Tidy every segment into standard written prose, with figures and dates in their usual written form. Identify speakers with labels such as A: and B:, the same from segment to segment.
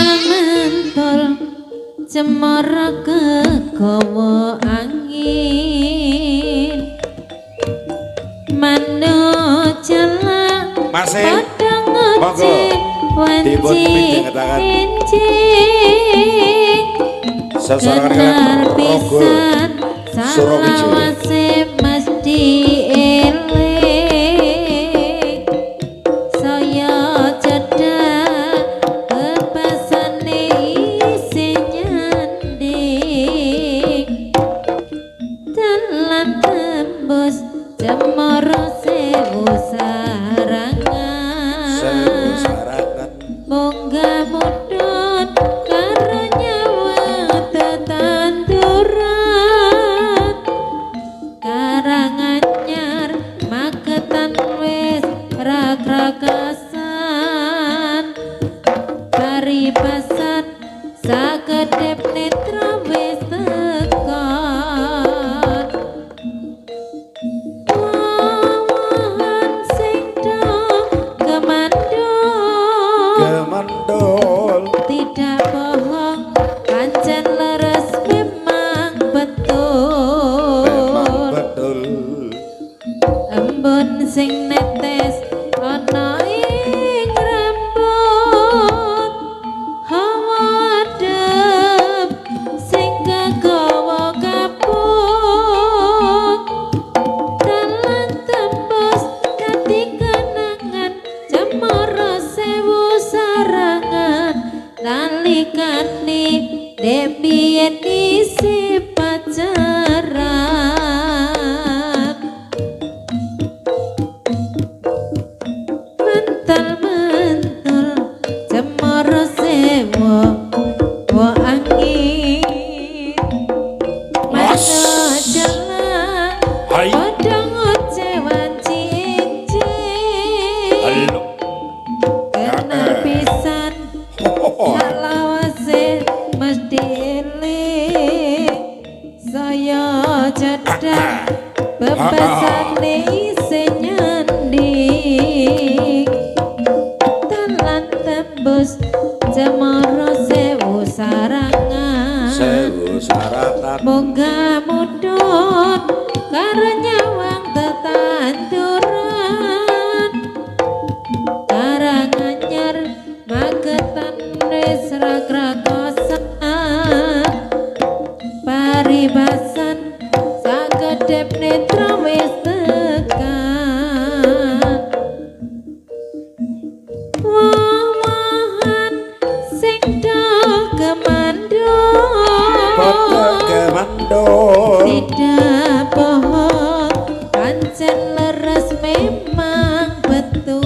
A: mentol cemara kegawa angin mano celak
B: masih
A: monggo
B: dipun pindah seseorang dengan rogol Surawijo
A: mesti eling saya cedak kepasane isi nyanding dalam tembus cemara sewu sarangan munggah mudhun karo nyawa tetanduran karanganyar magetan wis ragragasan paribasan sakedhep netra wis tekan wawan sing do
B: kemandol
A: tidak bohong pancen leres memang betul embun sing netes ana ing rambut hawa adem sing kegawa kapuk dalan tembus dadi kenangan cemara sewu sarangan nalikane dek biyen isi pacaran mental cemara sewu wa angin mano jalan
B: hai
A: padang ocewan cincin
B: halo
A: kenal pisan salawase mesti eling saya cedak bebasane isi nyanding dalan tembus cemara sewu sarangan munggah mudhun karo nyawang tetanduran karanganyar magetan wis ragragasan paribasan sakedhep netra wis tekan wawahan sing do kemandol tidak bohong pancen leres memang betul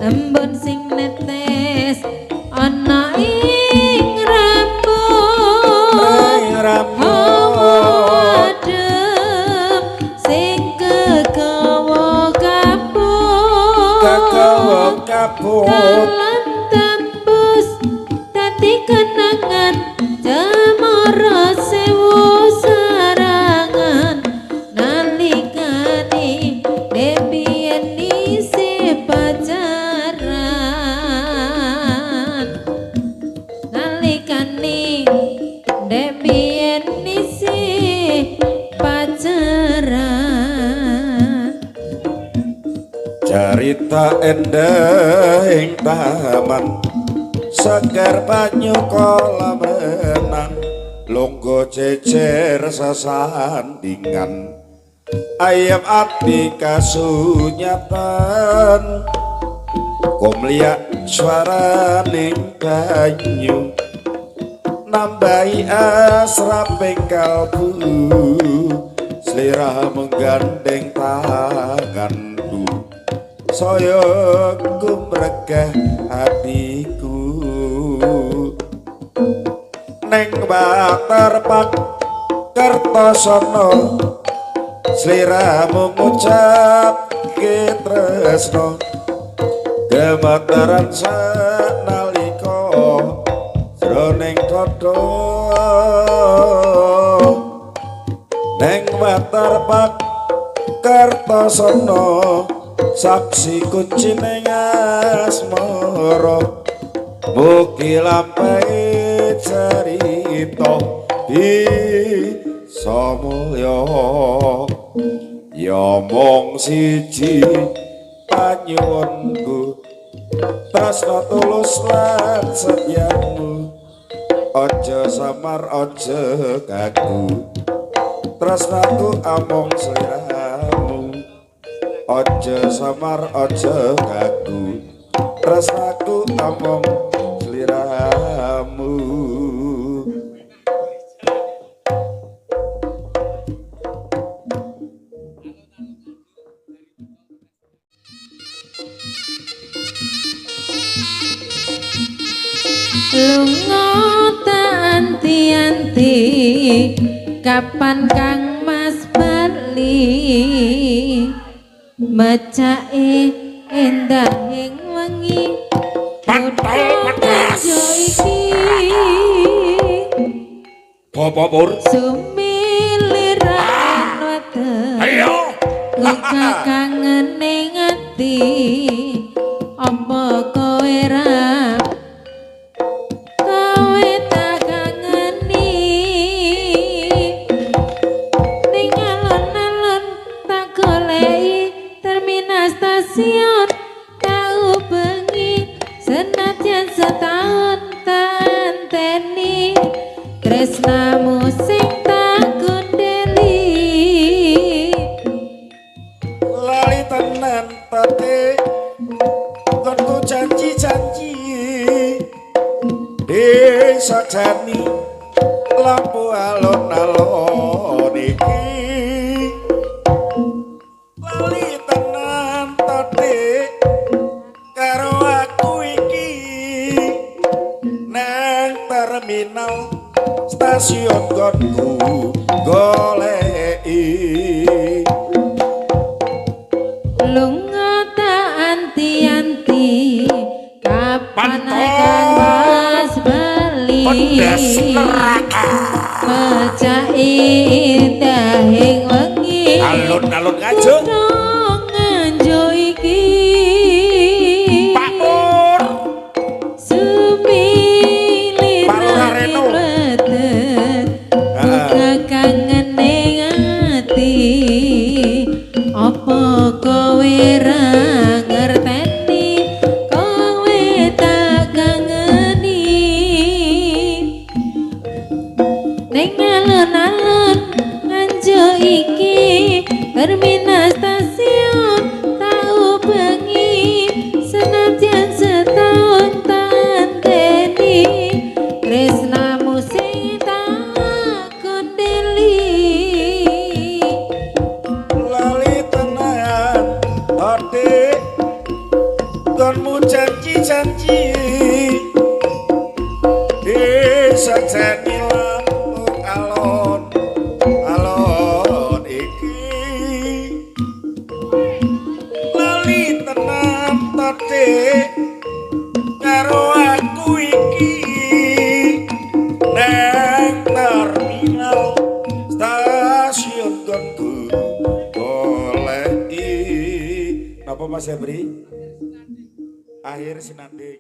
A: embun sing netes ana ing rambut hawa adem sing kegawa kapuk dalan tembus dadi kenangan cemara sewu sarangan nalikane dek biyen isi pacaran nalikane dek biyen isi pacaran
B: carita endah ing taman segar banyu kolam renang longgo cecer sesandingan ayam ati kasunyatan komliak suaraning banyu nambahi asraping kalbu selera menggandeng tanganku saya gumregah hatiku neng baterpak kertosono sliramu ngucap tresno gemetaran sanalika jroning tata neng baterpak kertosono saksi kunci ning asmara mugi lampahe carita bisa mulya ya mung siji panyuwunku tresna tulus lan setyamu aja samar aja kaku tresnaku amung sliramu aja samar aja kaku tresnaku amung sliramu.
A: lunga tak anti-anti kapan Kang Mas bali macake endahing wengi pantas iki
B: Bapak Pur
A: sumiliran weten
B: ayo
A: luka kangen ning ati apa kowe ra kowe tak kangeni ning alon-alon tak goleki terminal stasiun tak ubengi senadyan setahun tak anteni tresnamu sing tak kundeli
B: lali tenan tate konku janji-janji sakjani lampu alon-alon iki lali tenan tate karo aku iki nang terminal stasiun konku goleki
A: lunga tak anti-anti kapan Kang Mas bali macake indahing wengi
B: alun-alun ngajuk
A: nganjo iki
B: Pak Pur
A: sumiliran weten buka kangen ning ati apa kowe ra ngerteni kowe tak kangeni ning alun-alun nganjo iki terminal stasiun tak ubengi senadyan setahun tak anteni tresnamu sing tak kundeli
B: lali tenan ade konmu janji-janji sakjani lampu alon-alon iki lali tenan ade karo aku iki nang terminal stasiun konku goleki napa Mas Hebri akhir sinanding